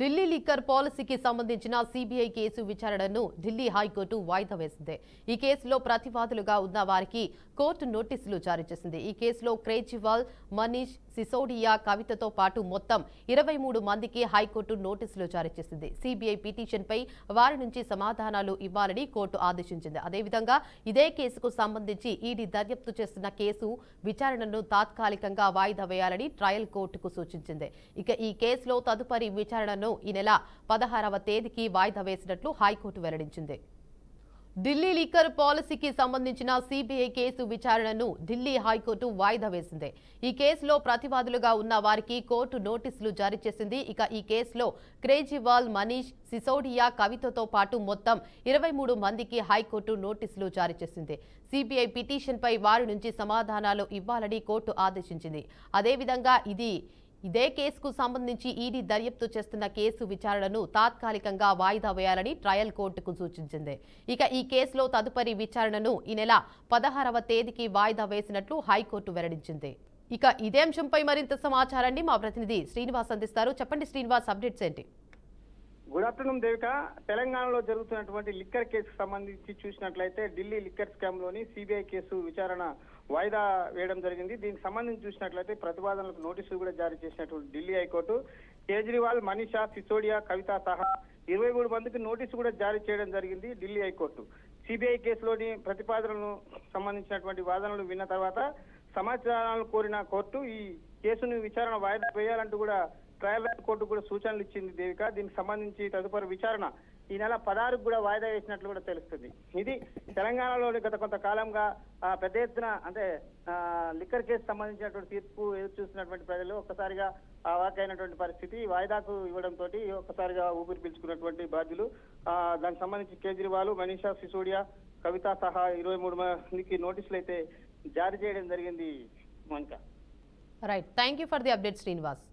Delhi liquor పాలసీకి సంబంధించిన CBI case విచారణను ఢిల్లీ హైకోర్టు వాయిదా వేసింది. ఈ కేసులో ప్రతివాదులుగా ఉన్న వారికి కోర్టు నోటీసులు జారీ చేసింది. ఈ కేసులో కేజ్రీవాల్, మనీష్ సిసోడియా, కవితతో పాటు మొత్తం 23 మందికి హైకోర్టు నోటీసులు జారీ చేసింది. సిబిఐ పిటిషన్పై వారి నుంచి సమాధానాలు ఇవ్వాలని కోర్టు ఆదేశించింది. అదేవిధంగా ఇదే కేసుకు సంబంధించి ఈడీ దర్యాప్తు చేస్తున్న కేసు విచారణను తాత్కాలికంగా వాయిదా వేయాలని ట్రయల్ కోర్టుకు సూచించింది. ఇక ఈ కేసులో తదుపరి విచారణను ఈ నెల 16వ తేదీకి వాయిదా వేసినట్లు హైకోర్టు వెల్లడించింది. ఢిల్లీ లిక్కర్ పాలసీకి సంబంధించిన సిబిఐ కేసు విచారణను ఢిల్లీ హైకోర్టు వాయిదా వేసింది. ఈ కేసులో ప్రతివాదులుగా ఉన్న వారికి కోర్టు నోటీసులు జారీ చేసింది. ఇక ఈ కేసులో కేజ్రీవాల్, మనీష్ సిసోడియా, కవితతో పాటు మొత్తం 23 మందికి హైకోర్టు నోటీసులు జారీ చేసింది. సిబిఐ పిటిషన్పై వారి నుంచి సమాధానాలు ఇవ్వాలని కోర్టు ఆదేశించింది. అదేవిధంగా ఇదే కేసుకు సంబంధించి ఈడీ దర్యాప్తు చేస్తున్న కేసు విచారణను తాత్కాలికంగా వాయిదా వేయాలని ట్రయల్ కోర్టుకు సూచించింది. ఇక ఈ కేసులో తదుపరి విచారణను ఈ నెల 16వ తేదీకి వాయిదా వేసినట్లు హైకోర్టు వెల్లడించింది. ఇక ఇదే అంశంపై మరింత సమాచారాన్ని మా ప్రతినిధి శ్రీనివాస్ అందిస్తారు. చెప్పండి శ్రీనివాస్, అప్డేట్స్ ఏంటి? Good afternoon Devika. తెలంగాణలో జరుగుతున్నటువంటి లిక్కర్ కేసుకు సంబంధించి చూసినట్లయితే ఢిల్లీ లిక్కర్ స్కామ్ లోని సిబిఐ కేసు విచారణ వాయిదా వేయడం జరిగింది. దీనికి సంబంధించి చూసినట్లయితే ప్రతివాదనలకు నోటీసులు కూడా జారీ చేసినటువంటి ఢిల్లీ హైకోర్టు కేజ్రీవాల్, మనీషా సిసోడియా, కవిత సహా 23 మందికి నోటీసు కూడా జారీ చేయడం జరిగింది ఢిల్లీ హైకోర్టు. సిబిఐ కేసులోని ప్రతిపాదనలను సంబంధించినటువంటి వాదనలు విన్న తర్వాత సమాచారాలు కోరిన కోర్టు ఈ కేసును విచారణ వాయిదా వేయాలంటూ కూడా ట్రయల్ కోర్టు కూడా సూచనలు ఇచ్చింది దేవిక. దీనికి సంబంధించి తదుపరి విచారణ ఈ నెల 16కు కూడా వాయిదా వేసినట్లు కూడా తెలుస్తుంది. ఇది తెలంగాణలోని గత కొంతకాలంగా పెద్ద ఎత్తున అంటే లిక్కర్ కేసు సంబంధించినటువంటి తీర్పు ఎదురు చూస్తున్నటువంటి ప్రజలు ఒక్కసారిగా వాకైనటువంటి పరిస్థితి. వాయిదాకు ఇవ్వడంతో ఒక్కసారిగా ఊపిరి పీల్చుకున్నటువంటి బాధ్యులు దానికి సంబంధించి కేజ్రీవాల్, మనీషా సిసోడియా, కవిత సహా 23 మందికి నోటీసులు అయితే జారీ చేయడం జరిగింది. Monica, right, thank you for the update Srinivas.